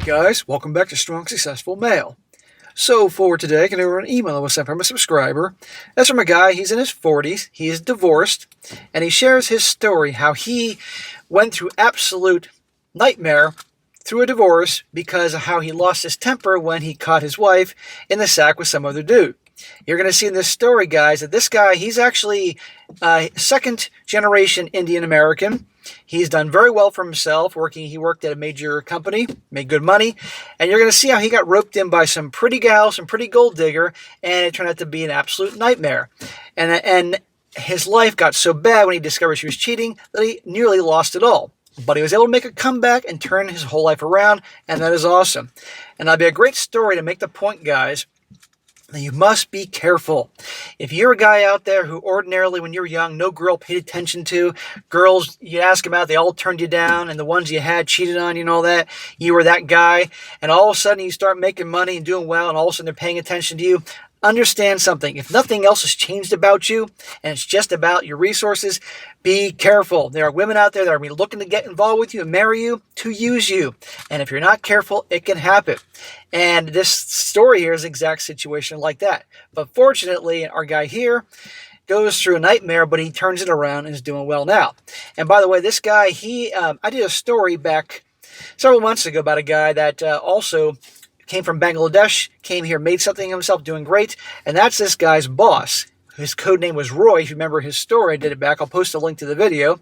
Guys, welcome back to Strong Successful Male. So for today, I can over an email that was sent from a subscriber. That's from a guy, he's in his 40s, he is divorced, and he shares his story, how he went through absolute nightmare through a divorce because of how he lost his temper when he caught his wife in the sack with some other dude. You're going to see in this story, guys, that this guy, he's actually second generation Indian American. He's done very well for himself. He worked at a major company, made good money, and you're going to see how he got roped in by some pretty gal, some pretty gold digger, and it turned out to be an absolute nightmare. And his life got so bad when he discovered she was cheating that he nearly lost it all. But he was able to make a comeback and turn his whole life around, and that is awesome. And that'll be a great story to make the point, guys, that you must be careful. If you're a guy out there who ordinarily, when you were young, no girl paid attention to, girls, you ask them out, they all turned you down, and the ones you had cheated on you and all that, you were that guy, and all of a sudden you start making money and doing well, and all of a sudden they're paying attention to you, understand something. If nothing else has changed about you, and it's just about your resources, be careful. There are women out there that are looking to get involved with you and marry you to use you. And if you're not careful, it can happen. And this story here is an exact situation like that. But fortunately, our guy here goes through a nightmare, but he turns it around and is doing well now. And by the way, this guy, I did a story back several months ago about a guy that also came from Bangladesh, came here, made something of himself, doing great, and that's this guy's boss. His code name was Roy. If you remember his story, I did it back. I'll post a link to the video.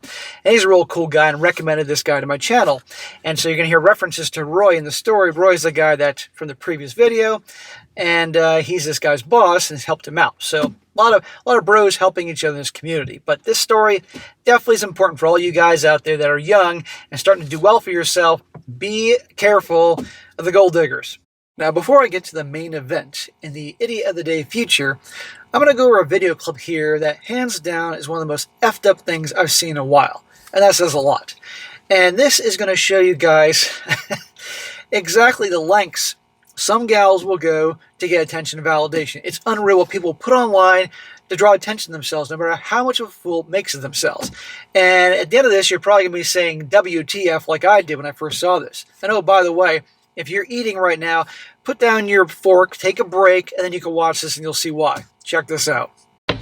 And he's a real cool guy and recommended this guy to my channel. And so you're going to hear references to Roy in the story. Roy's the guy that from the previous video, and he's this guy's boss and has helped him out. So a lot of bros helping each other in this community. But this story definitely is important for all you guys out there that are young and starting to do well for yourself. Be careful of the gold diggers. Now, before I get to the main event in the Idiot of the Day feature, I'm going to go over a video clip here that hands down is one of the most effed up things I've seen in a while. And that says a lot. And this is going to show you guys exactly the lengths some gals will go to get attention and validation. It's unreal what people put online to draw attention to themselves, no matter how much of a fool makes of themselves. And at the end of this, you're probably going to be saying WTF like I did when I first saw this. And oh, by the way, if you're eating right now, put down your fork, take a break, and then you can watch this and you'll see why. Check this out.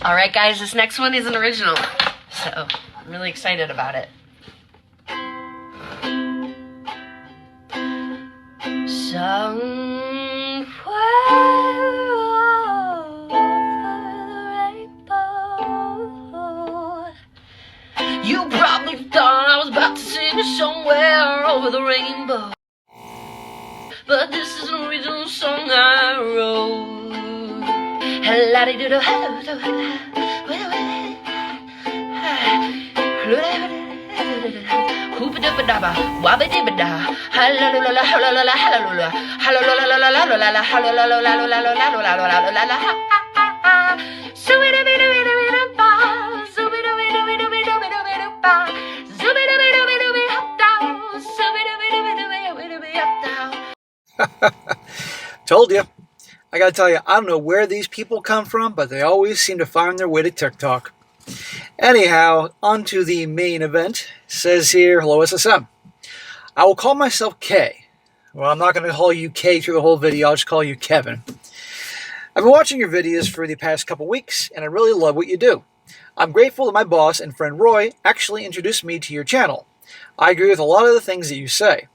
All right, guys, this next one is an original, so I'm really excited about it. Somewhere over the rainbow, you probably thought I was about to sing somewhere over the rainbow. But this is an original song I wrote. Told you. I gotta tell you, I don't know where these people come from, but they always seem to find their way to TikTok. Anyhow, on to the main event. It says here, hello SSM. I will call myself K. Well, I'm not going to call you K through the whole video. I'll just call you Kevin. I've been watching your videos for the past couple weeks, and I really love what you do. I'm grateful that my boss and friend Roy actually introduced me to your channel. I agree with a lot of the things that you say.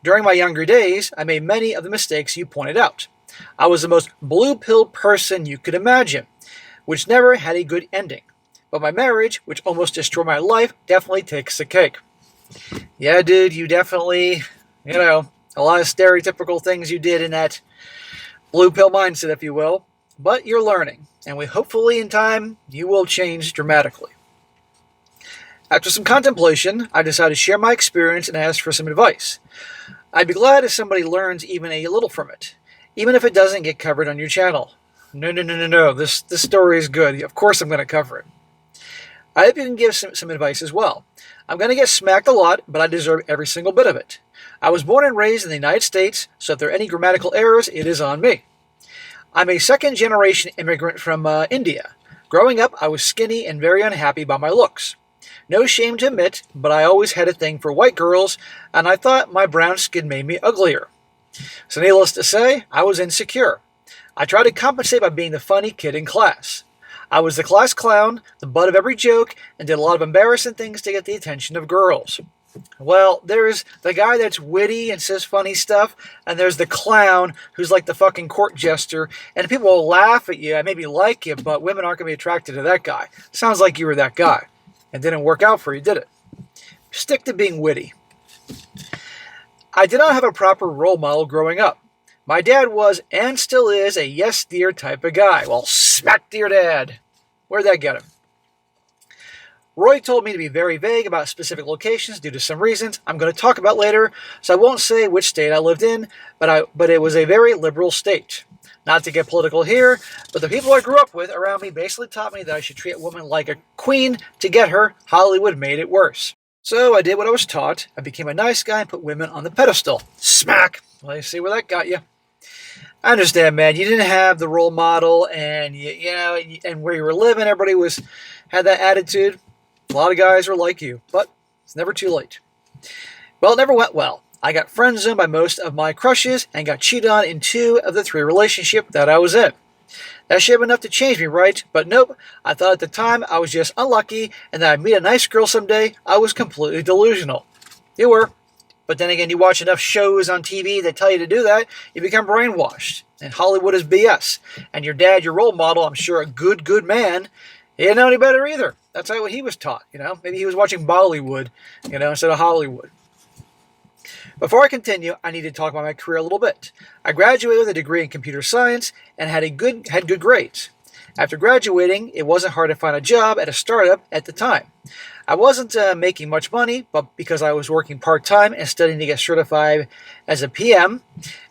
During my younger days, I made many of the mistakes you pointed out. I was the most blue-pilled person you could imagine, which never had a good ending. But my marriage, which almost destroyed my life, definitely takes the cake. Yeah, dude, you definitely, a lot of stereotypical things you did in that blue-pill mindset, if you will. But you're learning, and hopefully in time, you will change dramatically. After some contemplation, I decided to share my experience and ask for some advice. I'd be glad if somebody learns even a little from it, even if it doesn't get covered on your channel. No. This story is good. Of course I'm going to cover it. I hope you can give some advice as well. I'm going to get smacked a lot, but I deserve every single bit of it. I was born and raised in the United States, so if there are any grammatical errors, it is on me. I'm a second-generation immigrant from India. Growing up, I was skinny and very unhappy by my looks. No shame to admit, but I always had a thing for white girls, and I thought my brown skin made me uglier. So needless to say, I was insecure. I tried to compensate by being the funny kid in class. I was the class clown, the butt of every joke, and did a lot of embarrassing things to get the attention of girls. Well, there's the guy that's witty and says funny stuff, and there's the clown who's like the fucking court jester, and people will laugh at you and maybe like you, but women aren't going to be attracted to that guy. Sounds like you were that guy. It didn't work out for you, did it? Stick to being witty. I did not have a proper role model growing up. My dad was, and still is, a yes dear type of guy. Well, smack dear dad. Where'd that get him? Roy told me to be very vague about specific locations due to some reasons I'm going to talk about later, so I won't say which state I lived in, but it was a very liberal state. Not to get political here, but the people I grew up with around me basically taught me that I should treat a woman like a queen. To get her, Hollywood made it worse. So I did what I was taught. I became a nice guy and put women on the pedestal. Smack! Well, you see where that got you. I understand, man. You didn't have the role model, and and where you were living, everybody had that attitude. A lot of guys were like you, but it's never too late. Well, it never went well. I got friend zoned by most of my crushes and got cheated on in 2 of the 3 relationships that I was in. That should have been enough to change me, right? But nope. I thought at the time I was just unlucky and that I'd meet a nice girl someday. I was completely delusional. You were. But then again, you watch enough shows on TV that tell you to do that, you become brainwashed. And Hollywood is BS. And your dad, your role model, I'm sure a good man, he didn't know any better either. That's not what he was taught, Maybe he was watching Bollywood, instead of Hollywood. Before I continue, I need to talk about my career a little bit. I graduated with a degree in computer science and had good grades. After graduating, it wasn't hard to find a job at a startup at the time. I wasn't making much money, but because I was working part-time and studying to get certified as a PM,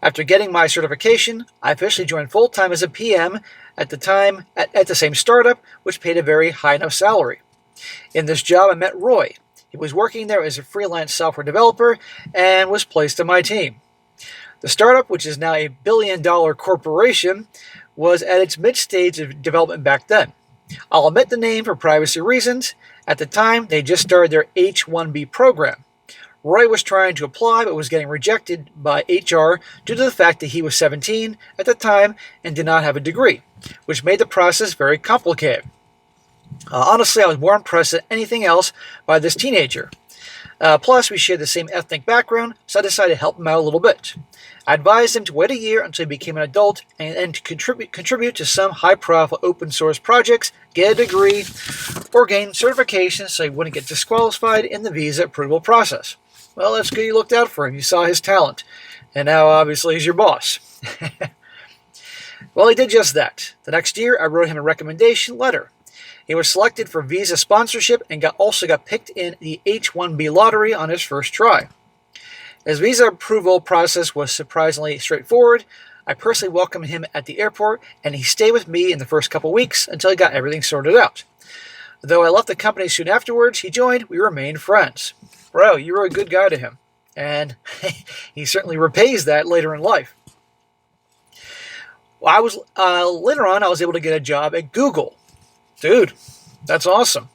after getting my certification, I officially joined full-time as a PM at the same startup, which paid a very high enough salary. In this job, I met Roy. He was working there as a freelance software developer and was placed on my team. The startup, which is now a billion-dollar corporation, was at its mid-stage of development back then. I'll omit the name for privacy reasons. At the time, they just started their H-1B program. Roy was trying to apply but was getting rejected by HR due to the fact that he was 17 at the time and did not have a degree, which made the process very complicated. Honestly, I was more impressed than anything else by this teenager. Plus, we shared the same ethnic background, so I decided to help him out a little bit. I advised him to wait a year until he became an adult and to contribute to some high-profile open-source projects, get a degree, or gain certification so he wouldn't get disqualified in the visa approval process. Well, that's good you looked out for him. You saw his talent. And now, obviously, he's your boss. Well, he did just that. The next year, I wrote him a recommendation letter. He was selected for visa sponsorship and also got picked in the H-1B lottery on his first try. His visa approval process was surprisingly straightforward. I personally welcomed him at the airport, and he stayed with me in the first couple weeks until he got everything sorted out. Though I left the company soon afterwards, he joined. We remained friends. Bro, you were a good guy to him, and he certainly repays that later in life. Well, later on, I was able to get a job at Google. Dude, that's awesome.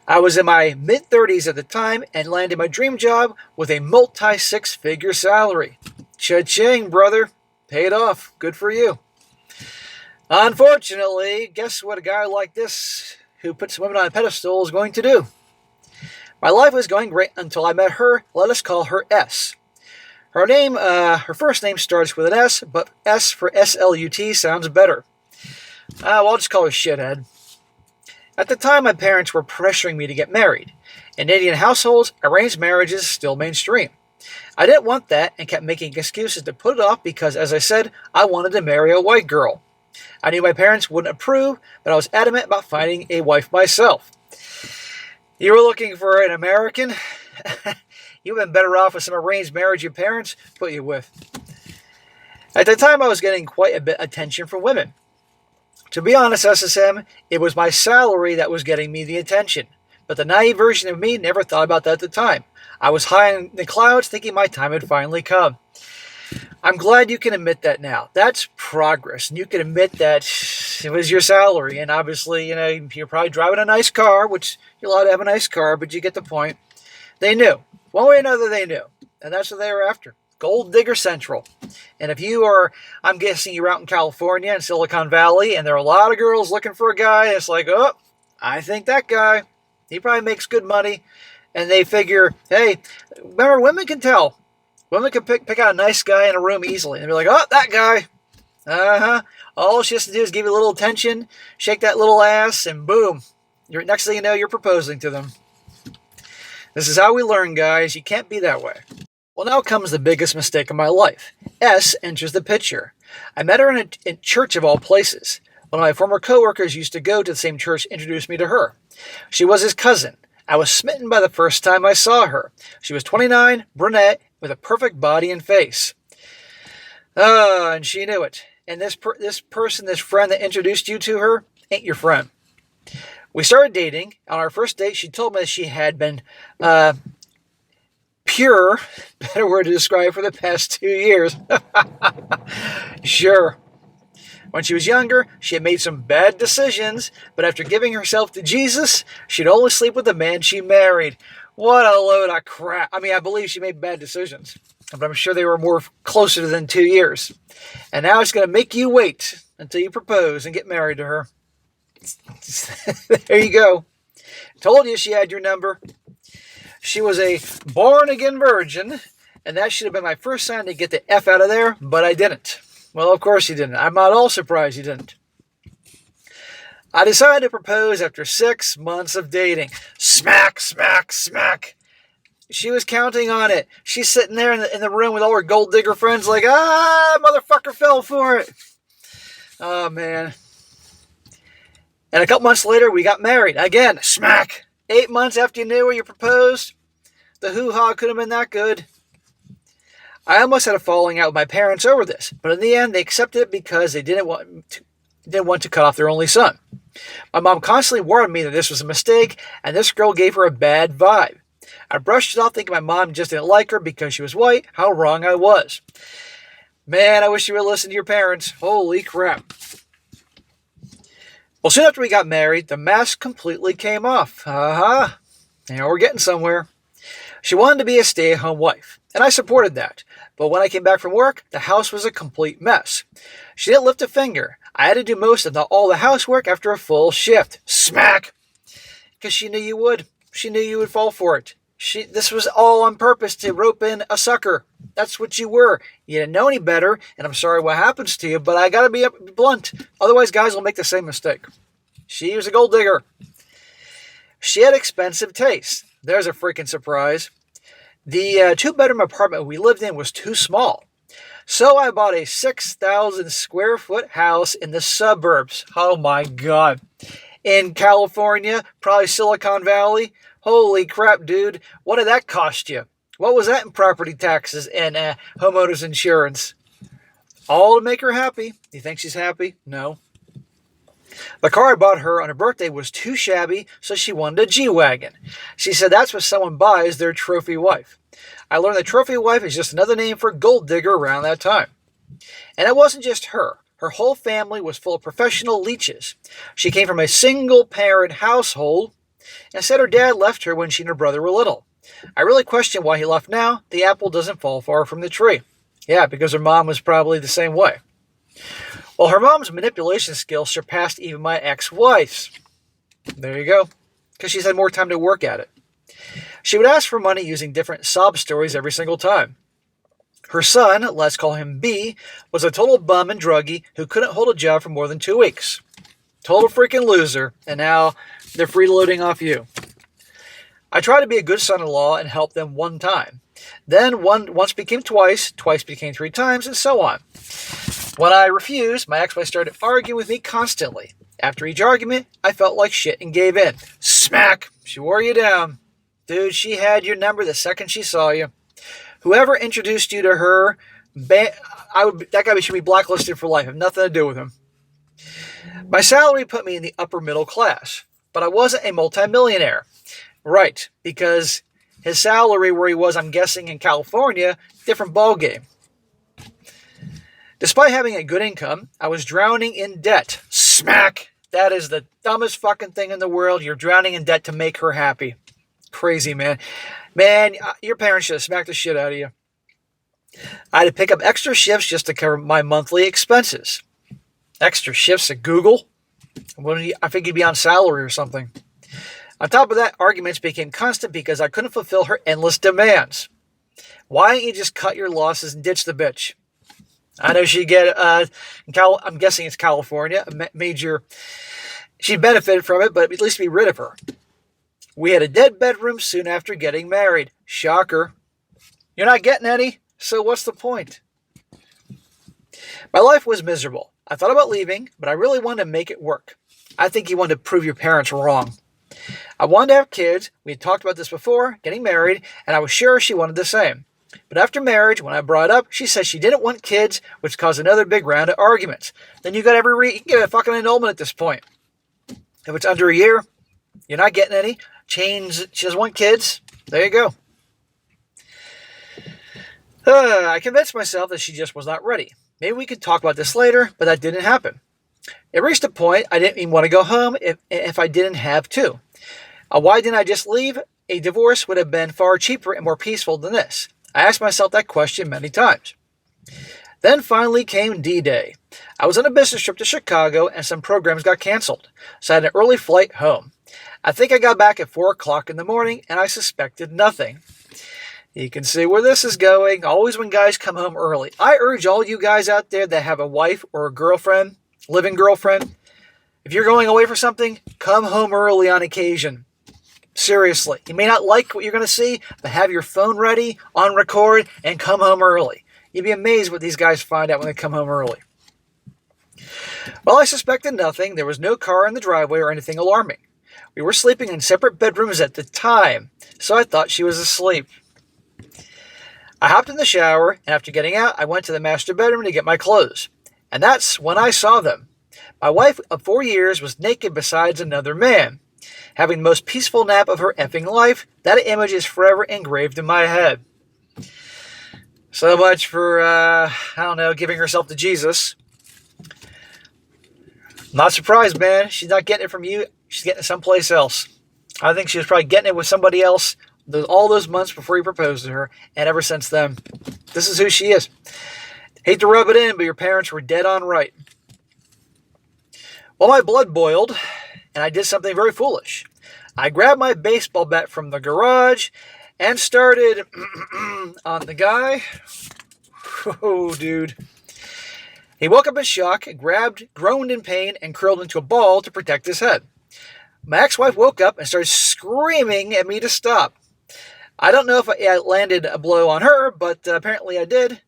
I was in my mid-30s at the time and landed my dream job with a multi-6-figure salary. Cha-ching, brother. Paid off. Good for you. Unfortunately, guess what a guy like this who puts women on a pedestal is going to do? My life was going great until I met her. Let us call her S. Her first name starts with an S, but S for S-L-U-T sounds better. I'll just call her Shithead. At the time, my parents were pressuring me to get married. In Indian households, arranged marriage is still mainstream. I didn't want that and kept making excuses to put it off because, as I said, I wanted to marry a white girl. I knew my parents wouldn't approve, but I was adamant about finding a wife myself. You were looking for an American? You've been better off with some arranged marriage your parents put you with. At the time, I was getting quite a bit of attention from women. To be honest, SSM, it was my salary that was getting me the attention. But the naive version of me never thought about that at the time. I was high in the clouds thinking my time had finally come. I'm glad you can admit that now. That's progress. And you can admit that it was your salary. And obviously, you're probably driving a nice car, which you're allowed to have a nice car, but you get the point. They knew. One way or another, they knew. And that's what they were after. Gold Digger Central. And if you are, I'm guessing you're out in California in Silicon Valley, and there are a lot of girls looking for a guy, it's like, oh, I think that guy, he probably makes good money. And they figure, hey, remember, women can tell. Women can pick out a nice guy in a room easily. And they're like, oh, that guy. Uh-huh. All she has to do is give you a little attention, shake that little ass, and boom. Next thing you know, you're proposing to them. This is how we learn, guys. You can't be that way. Well, now comes the biggest mistake of my life. S enters the picture. I met her in a church of all places. One of my former coworkers used to go to the same church, introduced me to her. She was his cousin. I was smitten by the first time I saw her. She was 29, brunette, with a perfect body and face. And she knew it. And this friend that introduced you to her, ain't your friend. We started dating. On our first date, she told me that she had been pure, better word to describe, for the past 2 years. Sure. When she was younger, she had made some bad decisions, but after giving herself to Jesus, she'd only sleep with the man she married. What a load of crap. I mean, I believe she made bad decisions, but I'm sure they were more closer than 2 years. And now it's going to make you wait until you propose and get married to her. There you go. Told you she had your number. She was a born-again virgin, and that should have been my first sign to get the F out of there, but I didn't. Well, of course you didn't. I'm not all surprised you didn't. I decided to propose after 6 months of dating. Smack, smack, smack. She was counting on it. She's sitting there in the room with all her gold digger friends like, motherfucker fell for it. Oh, man. And a couple months later, we got married. Again, smack. 8 months after you knew her, you proposed. The hoo-ha could have been that good. I almost had a falling out with my parents over this, but in the end, they accepted it because they didn't want to cut off their only son. My mom constantly warned me that this was a mistake, and this girl gave her a bad vibe. I brushed it off thinking my mom just didn't like her because she was white. How wrong I was. Man, I wish you would listen to your parents. Holy crap. Well, soon after we got married, the mask completely came off. Now we're getting somewhere. She wanted to be a stay-at-home wife, and I supported that. But when I came back from work, the house was a complete mess. She didn't lift a finger. I had to do most of all the housework after a full shift. Smack! Because she knew you would. She knew you would fall for it. This was all on purpose to rope in a sucker. That's what you were. You didn't know any better, and I'm sorry what happens to you, but I gotta be blunt. Otherwise, guys will make the same mistake. She was a gold digger. She had expensive taste. There's a freaking surprise. The 2-bedroom apartment we lived in was too small. So I bought a 6,000 square foot house in the suburbs. Oh my God. In California, probably Silicon Valley. Holy crap, dude. What did that cost you? What was that in property taxes and homeowners insurance? All to make her happy. You think she's happy? No. The car I bought her on her birthday was too shabby, so she wanted a G-Wagon. She said that's what someone buys their trophy wife. I learned that trophy wife is just another name for gold digger around that time. And it wasn't just her. Her whole family was full of professional leeches. She came from a single-parent household and said her dad left her when she and her brother were little. I really question why he left now. The apple doesn't fall far from the tree. Yeah, because her mom was probably the same way. Well, her mom's manipulation skills surpassed even my ex-wife's. There you go. Because she's had more time to work at it. She would ask for money using different sob stories every single time. Her son, let's call him B, was a total bum and druggie who couldn't hold a job for more than 2 weeks. Total freaking loser, and now they're freeloading off you. I tried to be a good son-in-law and help them one time. Then once became twice became 3 times, and so on. When I refused, my ex-wife started arguing with me constantly. After each argument, I felt like shit and gave in. Smack! She wore you down. Dude, she had your number the second she saw you. Whoever introduced you to her, that guy should be blacklisted for life. I have nothing to do with him. My salary put me in the upper middle class, but I wasn't a multimillionaire. Right, because his salary where he was, I'm guessing, in California, different ballgame. Despite having a good income, I was drowning in debt. Smack! That is the dumbest fucking thing in the world. You're drowning in debt to make her happy. Crazy, man. Man, your parents should have smacked the shit out of you. I had to pick up extra shifts just to cover my monthly expenses. Extra shifts at Google? I think he'd be on salary or something. On top of that, arguments became constant because I couldn't fulfill her endless demands. Why don't you just cut your losses and ditch the bitch? I know she'd get, I'm guessing it's California, a major, she benefited from it, but at least be rid of her. We had a dead bedroom soon after getting married. Shocker. You're not getting any, so what's the point? My life was miserable. I thought about leaving, but I really wanted to make it work. I think you wanted to prove your parents wrong. I wanted to have kids. We had talked about this before, getting married, and I was sure she wanted the same. But after marriage, when I brought it up, she said she didn't want kids, which caused another big round of arguments. Then you got you can get a fucking annulment at this point. If it's under a year, you're not getting any. She doesn't want kids. There you go. I convinced myself that she just was not ready. Maybe we could talk about this later, but that didn't happen. It reached a point I didn't even want to go home if I didn't have to. Why didn't I just leave? A divorce would have been far cheaper and more peaceful than this. I asked myself that question many times. Then finally came D-Day. I was on a business trip to Chicago and some programs got canceled, so I had an early flight home. I think I got back at 4 o'clock in the morning and I suspected nothing. You can see where this is going. Always when guys come home early. I urge all you guys out there that have a wife or a girlfriend, living girlfriend, if you're going away for something, come home early on occasion. Seriously. You may not like what you're going to see, but have your phone ready, on record, and come home early. You'd be amazed what these guys find out when they come home early. Well, I suspected nothing. There was no car in the driveway or anything alarming. We were sleeping in separate bedrooms at the time, so I thought she was asleep. I hopped in the shower, and after getting out, I went to the master bedroom to get my clothes. And that's when I saw them. My wife of 4 years was naked beside another man. Having the most peaceful nap of her effing life, that image is forever engraved in my head. So much for, giving herself to Jesus. Not surprised, man. She's not getting it from you. She's getting it someplace else. I think she was probably getting it with somebody else all those months before he proposed to her, and ever since then, this is who she is. Hate to rub it in, but your parents were dead on right. Well, my blood boiled, and I did something very foolish. I grabbed my baseball bat from the garage and started on the guy. Oh, dude. He woke up in shock, groaned in pain, and curled into a ball to protect his head. My ex-wife woke up and started screaming at me to stop. I don't know if I landed a blow on her, but apparently I did.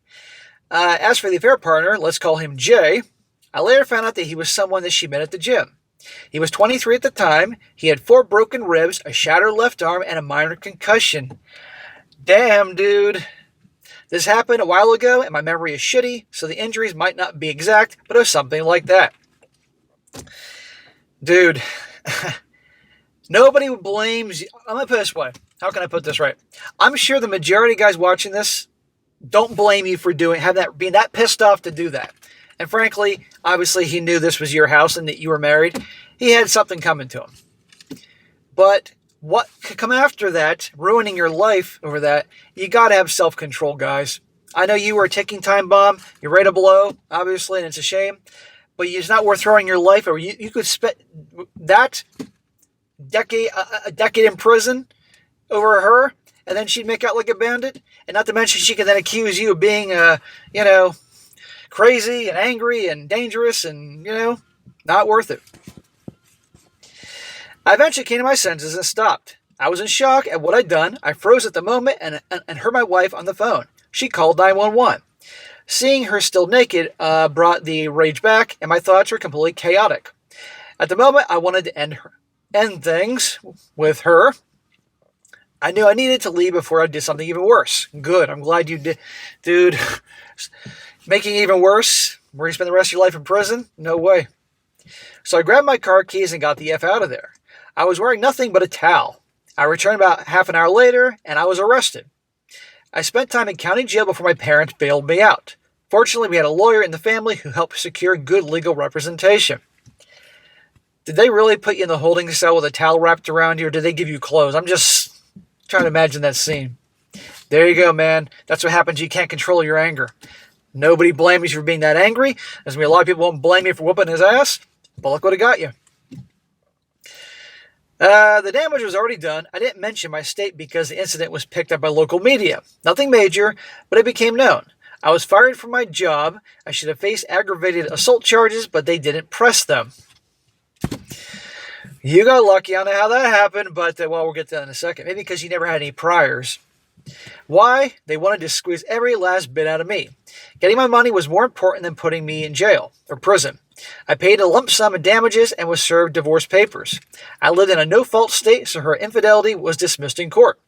As for the affair partner, let's call him Jay, I later found out that he was someone that she met at the gym. He was 23 at the time. He had 4 broken ribs, a shattered left arm, and a minor concussion. Damn, dude. This happened a while ago, and my memory is shitty, so the injuries might not be exact, but it was something like that. Dude, nobody blames you. I'm going to put it this way. How can I put this right? I'm sure the majority of guys watching this don't blame you for being that pissed off to do that. And frankly, obviously he knew this was your house and that you were married. He had something coming to him. But what could come after that, ruining your life over that, you got to have self-control, guys. I know you were a ticking time bomb. You're ready to blow, obviously, and it's a shame. But it's not worth throwing your life over. You could spend that a decade in prison over her, and then she'd make out like a bandit. And not to mention she could then accuse you of being, crazy and angry and dangerous and, not worth it. I eventually came to my senses and stopped. I was in shock at what I'd done. I froze at the moment and heard my wife on the phone. She called 911. Seeing her still naked brought the rage back, and my thoughts were completely chaotic. At the moment, I wanted to end things with her. I knew I needed to leave before I did something even worse. Good. I'm glad you did. Dude, making it even worse, where you spend the rest of your life in prison? No way. So I grabbed my car keys and got the F out of there. I was wearing nothing but a towel. I returned about half an hour later, and I was arrested. I spent time in county jail before my parents bailed me out. Fortunately, we had a lawyer in the family who helped secure good legal representation. Did they really put you in the holding cell with a towel wrapped around you, or did they give you clothes? I'm just trying to imagine that scene. There you go, man. That's what happens. You can't control your anger. Nobody blames you for being that angry. There's going to be a lot of people won't blame you for whooping his ass. But look what it got you. The damage was already done. I didn't mention my state because the incident was picked up by local media. Nothing major, but it became known. I was fired from my job. I should have faced aggravated assault charges, but they didn't press them. You got lucky. I don't know how that happened, but we'll get to that in a second. Maybe because you never had any priors. Why? They wanted to squeeze every last bit out of me. Getting my money was more important than putting me in jail or prison. I paid a lump sum of damages and was served divorce papers. I lived in a no-fault state, so her infidelity was dismissed in court.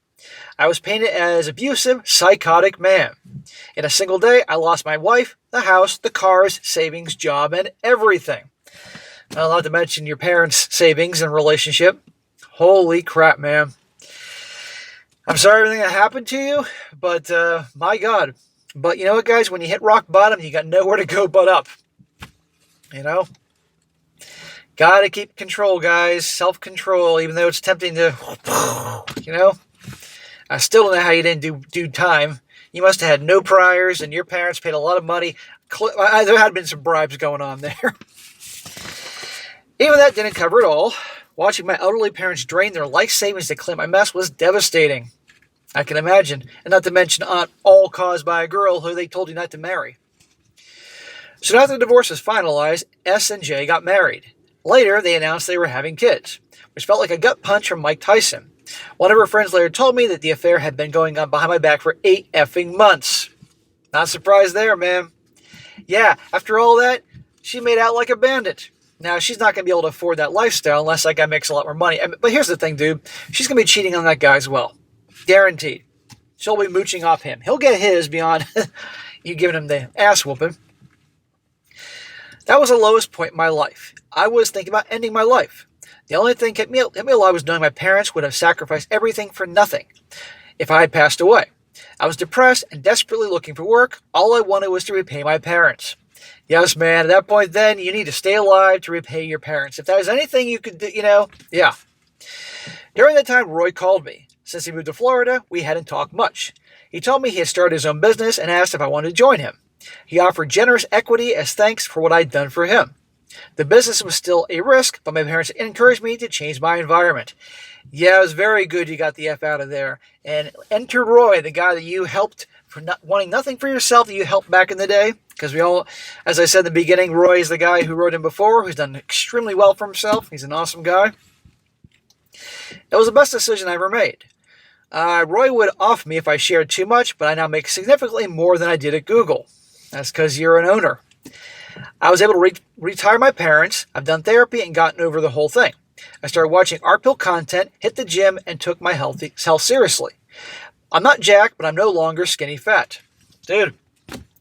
I was painted as abusive, psychotic man. In a single day, I lost my wife, the house, the cars, savings, job, and everything. Not to mention your parents' savings and relationship. Holy crap, man. I'm sorry everything that happened to you, but my God. But you know what, guys? When you hit rock bottom, you got nowhere to go but up. You know? Gotta keep control, guys. Self-control, even though it's tempting to, you know? I still don't know how you didn't do time. You must have had no priors, and your parents paid a lot of money. There had been some bribes going on there. Even that didn't cover it all. Watching my elderly parents drain their life savings to clean my mess was devastating. I can imagine. And not to mention all caused by a girl who they told you not to marry. Soon after the divorce was finalized, S and J got married. Later, they announced they were having kids, which felt like a gut punch from Mike Tyson. One of her friends later told me that the affair had been going on behind my back for 8 effing months. Not surprised there, man. Yeah, after all that, she made out like a bandit. Now, she's not going to be able to afford that lifestyle unless that guy makes a lot more money. But here's the thing, dude. She's going to be cheating on that guy as well. Guaranteed. She'll be mooching off him. He'll get his beyond you giving him the ass whooping. That was the lowest point in my life. I was thinking about ending my life. The only thing that kept me alive was knowing my parents would have sacrificed everything for nothing if I had passed away. I was depressed and desperately looking for work. All I wanted was to repay my parents. Yes, man, at that point then, you need to stay alive to repay your parents. If there's anything you could do, yeah. During that time, Roy called me. Since he moved to Florida, we hadn't talked much. He told me he had started his own business and asked if I wanted to join him. He offered generous equity as thanks for what I'd done for him. The business was still a risk, but my parents encouraged me to change my environment. Yeah, it was very good you got the F out of there. And enter Roy, the guy that you helped for not wanting nothing for yourself that you helped back in the day. Because we all, as I said in the beginning, Roy is the guy who wrote him before, who's done extremely well for himself. He's an awesome guy. It was the best decision I ever made. Roy would off me if I shared too much, but I now make significantly more than I did at Google. That's because you're an owner. I was able to retire my parents. I've done therapy and gotten over the whole thing. I started watching art pill content, hit the gym, and took my health seriously. I'm not jacked, but I'm no longer skinny fat. Dude,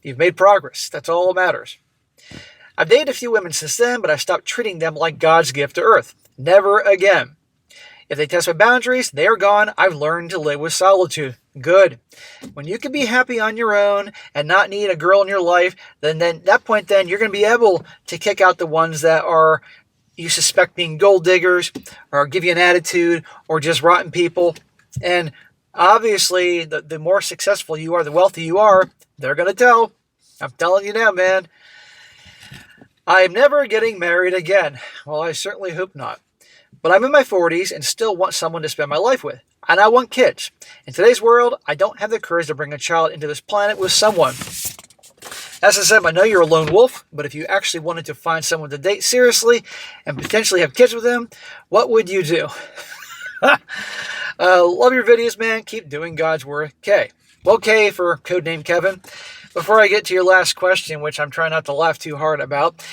you've made progress. That's all that matters. I've dated a few women since then, but I stopped treating them like God's gift to earth. Never again. If they test my boundaries, they are gone. I've learned to live with solitude. Good. When you can be happy on your own and not need a girl in your life, then at that point then you're going to be able to kick out the ones that are you suspect being gold diggers or give you an attitude or just rotten people. And obviously, the more successful you are, the wealthy you are, they're going to tell. I'm telling you now, man. I'm never getting married again. Well, I certainly hope not. But I'm in my 40s and still want someone to spend my life with. And I want kids. In today's world, I don't have the courage to bring a child into this planet with someone. SSM, I know you're a lone wolf, but if you actually wanted to find someone to date seriously and potentially have kids with them, what would you do? Love your videos, man. Keep doing God's work. K. Well, K for codename Kevin. Before I get to your last question, which I'm trying not to laugh too hard about,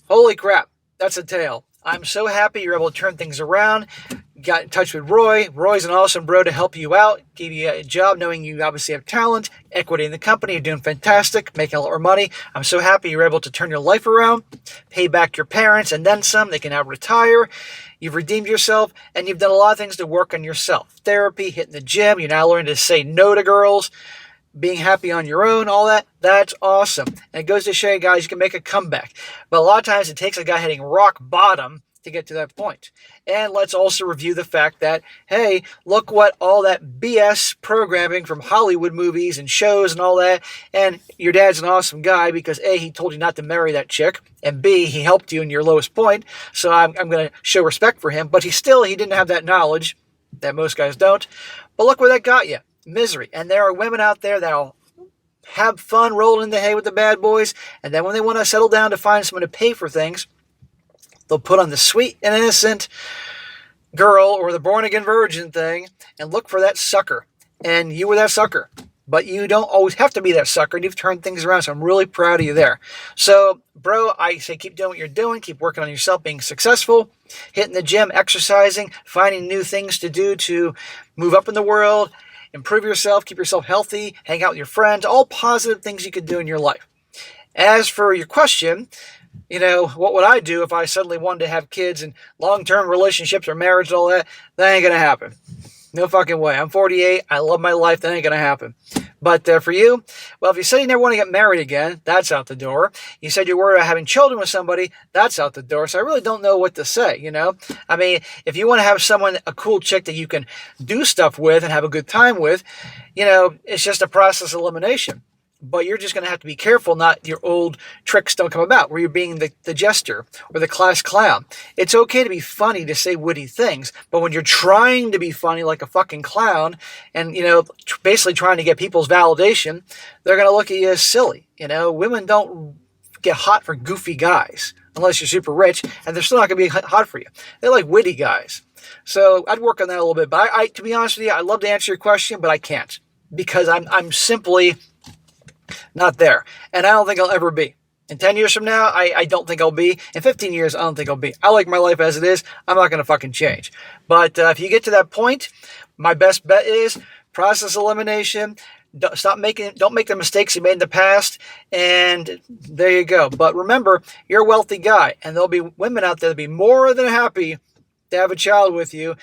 holy crap, that's a tale. I'm so happy you're able to turn things around. Got in touch with Roy. Roy's an awesome bro to help you out. Gave you a job knowing you obviously have talent, equity in the company. You're doing fantastic, making a lot more money. I'm so happy you're able to turn your life around, pay back your parents, and then some. They can now retire. You've redeemed yourself, and you've done a lot of things to work on yourself. Therapy, hitting the gym. You're now learning to say no to girls, being happy on your own, all that. That's awesome. And it goes to show you guys you can make a comeback. But a lot of times it takes a guy hitting rock bottom to get to that point. And let's also review the fact that, hey, look what all that BS programming from Hollywood movies and shows and all that, and your dad's an awesome guy because A, he told you not to marry that chick, and B, he helped you in your lowest point, so I'm going to show respect for him, but he didn't have that knowledge that most guys don't. But look where that got you. Misery. And there are women out there that'll have fun rolling in the hay with the bad boys, and then when they want to settle down to find someone to pay for things, they'll put on the sweet and innocent girl or the born-again virgin thing and look for that sucker. And you were that sucker. But you don't always have to be that sucker, and you've turned things around, so I'm really proud of you there. So, bro, I say keep doing what you're doing, keep working on yourself, being successful, hitting the gym, exercising, finding new things to do to move up in the world, improve yourself, keep yourself healthy, hang out with your friends, all positive things you could do in your life. As for your question, what would I do if I suddenly wanted to have kids and long-term relationships or marriage and all that? That ain't going to happen. No fucking way. I'm 48. I love my life. That ain't going to happen. But for you, well, if you said you never want to get married again, that's out the door. You said you're worried about having children with somebody, that's out the door. So I really don't know what to say, I mean, if you want to have a cool chick that you can do stuff with and have a good time with, it's just a process of elimination. But you're just going to have to be careful not your old tricks don't come about, where you're being the jester or the class clown. It's okay to be funny, to say witty things, but when you're trying to be funny like a fucking clown and, basically trying to get people's validation, they're going to look at you as silly. Women don't get hot for goofy guys unless you're super rich, and they're still not going to be hot for you. They like witty guys. So I'd work on that a little bit. But I to be honest with you, I'd love to answer your question, but I can't because I'm simply not there. And I don't think I'll ever be. In 10 years from now, I don't think I'll be. In 15 years, I don't think I'll be. I like my life as it is. I'm not going to fucking change. But if you get to that point, my best bet is process elimination. Don't make the mistakes you made in the past. And there you go. But remember, you're a wealthy guy. And there'll be women out there that'll be more than happy to have a child with you,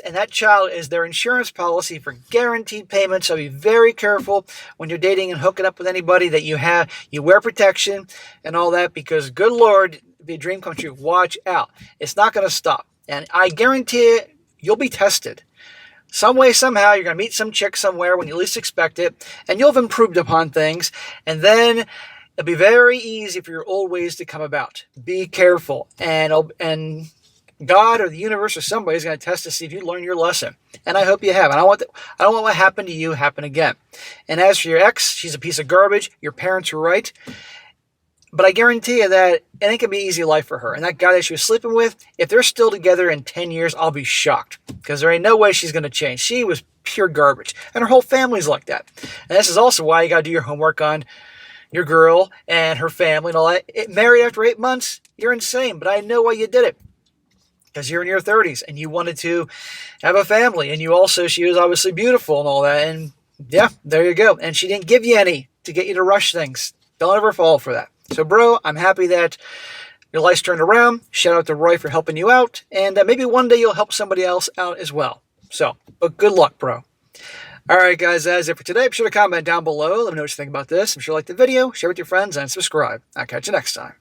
and that child is their insurance policy for guaranteed payments. So be very careful when you're dating and hooking up with anybody that you wear protection and all that, because good Lord, it'll be a dream come true. Watch out. It's not going to stop. And I guarantee it, you'll be tested. Some way, somehow, you're going to meet some chick somewhere when you least expect it, and you'll have improved upon things, and then it'll be very easy for your old ways to come about. Be careful. And God or the universe or somebody is going to test to see if you learn your lesson. And I hope you have. And I don't want what happened to you happen again. And as for your ex, she's a piece of garbage. Your parents were right. But I guarantee you that it ain't going to be an easy life for her. And that guy that she was sleeping with, if they're still together in 10 years, I'll be shocked. Because there ain't no way she's going to change. She was pure garbage. And her whole family's like that. And this is also why you got to do your homework on your girl and her family and all that. Married after 8 months, you're insane. But I know why you did it. Because you're in your 30s and you wanted to have a family, and she was obviously beautiful and all that. And yeah, there you go. And she didn't give you any to get you to rush things. Don't ever fall for that. So, bro, I'm happy that your life's turned around. Shout out to Roy for helping you out. And maybe one day you'll help somebody else out as well. So, but good luck, bro. All right, guys, that's it for today. Be sure to comment down below. Let me know what you think about this. I'm sure you like the video. Share with your friends and subscribe. I'll catch you next time.